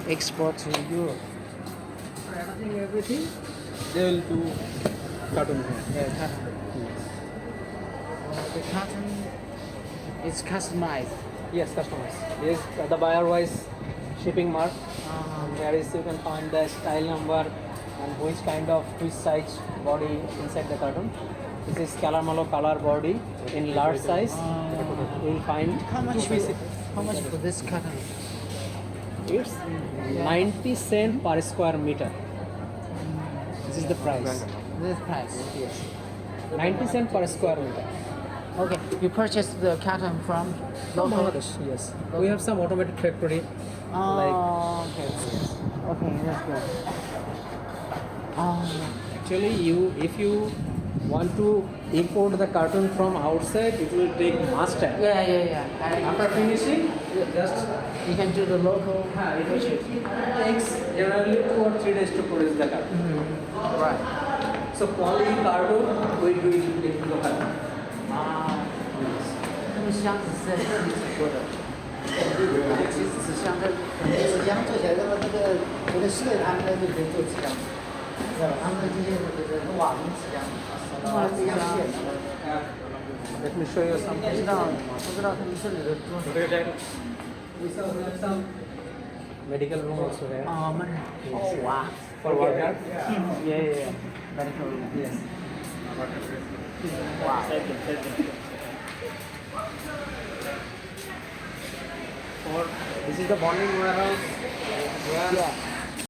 export to Europe. Everything they will do cartoon here. Yeah, cotton. The cotton is customized. Yes, customers. Yes, the buyer wise shipping mark. There is you can find the style number and which size body inside the carton. This is CityMosolo color body in large size. You will find How much? two pieces. How much for this cotton? It's 90 cent per square meter. This is the price. This price. Yes. 90 cent per square meter. Okay, you purchased the cotton from From local. Bangladesh, yes. We have some automated factory. Oh, okay. Okay, that's good. Oh, Actually, if you want to import the carton from outside, it will take much time. yeah. After finishing, just You can do the local it purchase. takes generally 2 or 3 days to produce the carton. Right. So quality carton we do it in the carton. 那么箱子是在这里制作的，其实纸箱在纸箱做起来，那个我的室内他们那就可以做纸箱，知道吧？他们这些瓦楞纸箱，瓦楞纸箱。Let me show you some. 不知道他们这里的做。 We have some medical room also here. 哦，慢点。哦哇。 For worker. Yeah. Medical room. Yes. Wow. This is the bonding warehouse where